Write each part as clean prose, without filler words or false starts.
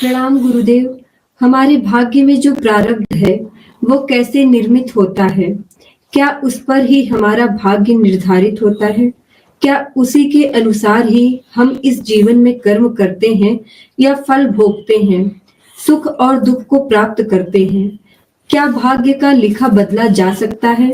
प्रणाम गुरुदेव। हमारे भाग्य में जो प्रारब्ध है वो कैसे निर्मित होता है? क्या उस पर ही हमारा भाग्य निर्धारित होता है? क्या उसी के अनुसार ही हम इस जीवन में कर्म करते हैं या फल भोगते हैं, सुख और दुख को प्राप्त करते हैं? क्या भाग्य का लिखा बदला जा सकता है?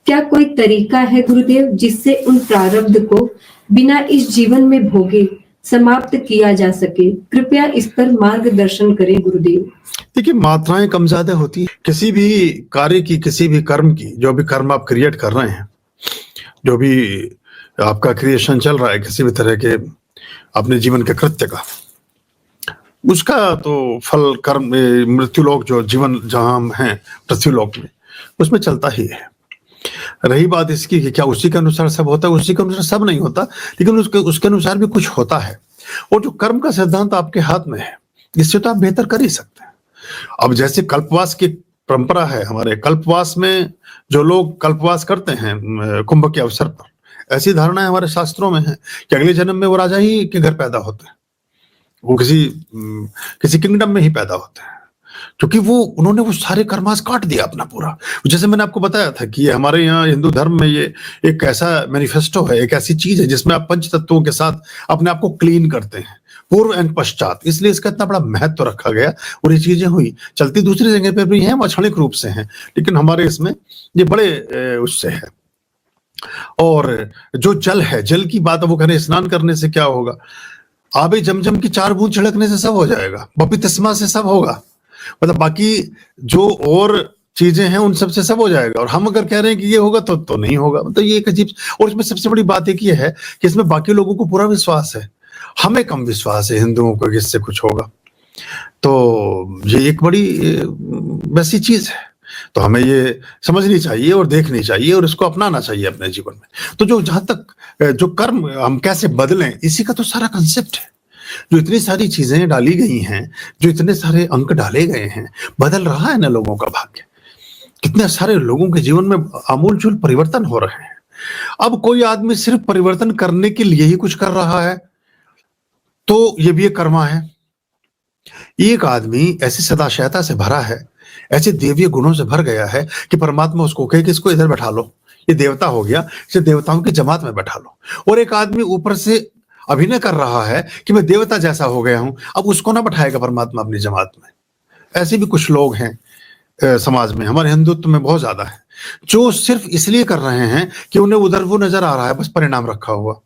क्या कोई तरीका है गुरुदेव जिससे उन प्रारब्ध को बिना इस जीवन में भोगे समाप्त किया जा सके? कृपया इस पर मार्गदर्शन करें गुरुदेव। देखिए, मात्राएं कम ज्यादा होती है किसी भी कार्य की, किसी भी कर्म की। जो भी कर्म आप क्रिएट कर रहे हैं, जो भी आपका क्रिएशन चल रहा है किसी भी तरह के अपने जीवन के कृत्य का, उसका तो फल कर्म मृत्युलोक, जो जीवन जहां हम हैं पृथ्वीलोक में, उसमें चलता ही है। रही बात इसकी कि क्या उसी के अनुसार सब होता है? उसी के अनुसार सब नहीं होता, लेकिन उसके अनुसार भी कुछ होता है। और जो कर्म का सिद्धांत आपके हाथ में है, इससे तो आप बेहतर कर ही सकते हैं। अब जैसे कल्पवास की परंपरा है हमारे, कल्पवास में जो लोग कल्पवास करते हैं कुंभ के अवसर पर, ऐसी धारणा हमारे शास्त्रों में है कि अगले जन्म में वो राजा ही के घर पैदा होते हैं, वो किसी किंगडम में ही पैदा होते हैं, क्योंकि उन्होंने वो सारे कर्मास काट दिया अपना पूरा। जैसे मैंने आपको बताया था कि ये हमारे यहाँ हिंदू धर्म में ये एक ऐसा मैनिफेस्टो है, एक ऐसी चीज है जिसमें आप पंच तत्वों के साथ अपने आप को क्लीन करते हैं, पूर्व एंड पश्चात। इसलिए इसका इतना बड़ा महत्व रखा गया और ये चीजें हुई। चलती दूसरी जगह पे भी हैं, क्षणिक रूप से हैं, लेकिन हमारे इसमें ये बड़े उससे है। और जो जल है, जल की बात वो करें, स्नान करने से क्या होगा? आबे जमजम की 4 बूंद छिड़कने से सब हो जाएगा, बपतिस्मा से सब होगा, मतलब बाकी जो और चीजें हैं उन सब से सब हो जाएगा। और हम अगर कह रहे हैं कि ये होगा तो नहीं होगा। मतलब ये एक अजीब। और इसमें सबसे बड़ी बात एक ये है कि इसमें बाकी लोगों को पूरा विश्वास है, हमें कम विश्वास है हिंदुओं को कि इससे कुछ होगा। तो ये एक बड़ी वैसी चीज है, तो हमें ये समझनी चाहिए और देखनी चाहिए और इसको अपनाना चाहिए अपने जीवन में। तो जो जहां तक जो कर्म हम कैसे बदलें, इसी का तो सारा कंसेप्ट है। जो इतनी सारी चीजें डाली गई हैं, जो इतने सारे अंक डाले गए हैं, बदल रहा है ना लोगों का भाग्य। कितने सारे लोगों के जीवन में आमूलचूल परिवर्तन हो रहे हैं। अब कोई आदमी सिर्फ परिवर्तन करने के लिए ही कुछ कर रहा है तो ये भी एक कर्मा है। एक आदमी ऐसी सदाशयता से भरा है, ऐसे देवीय गुणों से भर गया है कि परमात्मा उसको कहे कि इसको इधर बैठा लो, ये देवता हो गया, इसे देवताओं की जमात में बैठा लो। और एक आदमी ऊपर से अभिनय कर रहा है कि मैं देवता जैसा हो गया हूं, अब उसको ना बैठाएगा परमात्मा अपनी जमात में। ऐसे भी कुछ लोग हैं समाज में, हमारे हिंदुत्व में बहुत ज्यादा है, जो सिर्फ इसलिए कर रहे हैं कि उन्हें उधर वो नजर आ रहा है, बस परिणाम रखा हुआ।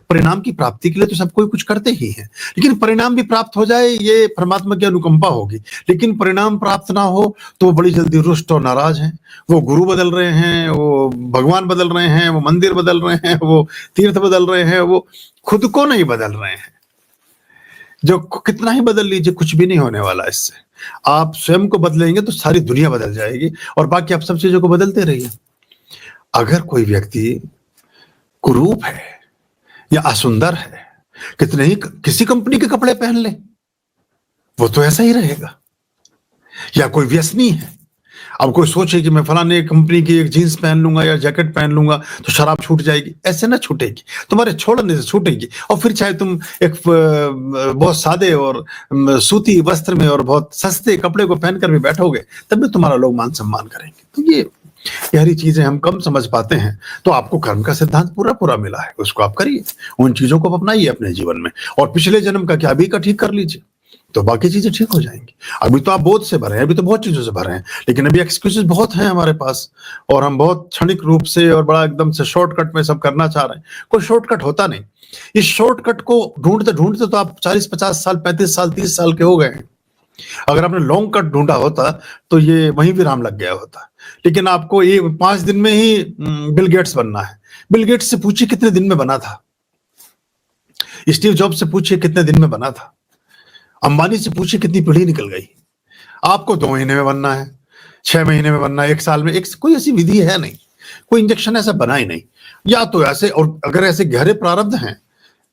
परिणाम की प्राप्ति के लिए तो सब कोई कुछ करते ही हैं, लेकिन परिणाम भी प्राप्त हो जाए ये परमात्मा की अनुकंपा होगी। लेकिन परिणाम प्राप्त ना हो तो वो बड़ी जल्दी रुष्ट और नाराज हैं। वो गुरु बदल रहे हैं, वो भगवान बदल रहे हैं, वो मंदिर बदल रहे हैं, वो तीर्थ बदल रहे हैं, वो खुद को नहीं बदल रहे हैं। जो कितना ही बदल लीजिए, कुछ भी नहीं होने वाला इससे। आप स्वयं को बदलेंगे तो सारी दुनिया बदल जाएगी, और बाकी आप सब चीजों को बदलते रहिए। अगर कोई व्यक्ति कुरूप है या असुंदर है, कितने ही किसी कंपनी के कपड़े पहन ले, वो तो ऐसा ही रहेगा। या कोई व्यसनी है, अब कोई सोचे कि मैं फलाने कंपनी की एक जीन्स पहन लूंगा या जैकेट पहन लूंगा तो शराब छूट जाएगी, ऐसे ना छूटेगी, तुम्हारे छोड़ने से छूटेगी। और फिर चाहे तुम एक बहुत सादे और सूती वस्त्र में और बहुत सस्ते कपड़े को पहनकर भी बैठोगे, तब भी तुम्हारा लोग मान सम्मान करेंगे। तो ये सारी चीजें हम कम समझ पाते हैं। तो आपको कर्म का सिद्धांत पूरा मिला है, उसको आप करिए, उन चीजों को अपनाइए अपने जीवन में, और पिछले जन्म का क्या अभी का ठीक कर लीजिए, तो बाकी चीजें ठीक हो जाएंगी। अभी तो आप बोध से भरे हैं, अभी तो बहुत चीजों से भरे हैं, लेकिन अभी एक्सक्यूजेस बहुत हैं हमारे पास, और हम बहुत क्षणिक रूप से और बड़ा एकदम से शॉर्टकट में सब करना चाह रहे हैं। कोई शॉर्टकट होता नहीं। इस शॉर्टकट को ढूंढते ढूंढते तो आप 40-50 साल, 35 साल, 30 साल के हो गए हैं। अगर आपने लॉन्ग कट ढूंढा होता तो ये वहीं विराम लग गया होता। लेकिन आपको ये 5 दिन में ही बिल गेट्स बनना है। बिल गेट्स से पूछिए कितने दिन में बना था, स्टीव जॉब्स से पूछिए कितने दिन में बना था, अंबानी से पूछिए कितनी पीढ़ी निकल गई। आपको 2 महीने में बनना है, 6 महीने में बनना है, 1 साल में, कोई ऐसी विधि है नहीं, कोई इंजेक्शन ऐसा बना ही नहीं। या तो ऐसे, और अगर ऐसे गहरे प्रारब्ध हैं,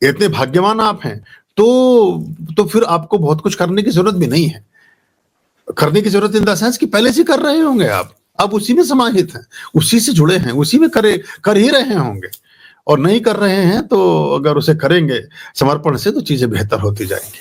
इतने भाग्यवान आप हैं, तो फिर आपको बहुत कुछ करने की जरूरत भी नहीं है। करने की जरूरत इन द सेंस कि पहले से कर रहे होंगे आप उसी में समाहित हैं, उसी से जुड़े हैं, उसी में कर ही रहे होंगे। और नहीं कर रहे हैं तो अगर उसे करेंगे समर्पण से तो चीजें बेहतर होती जाएंगी।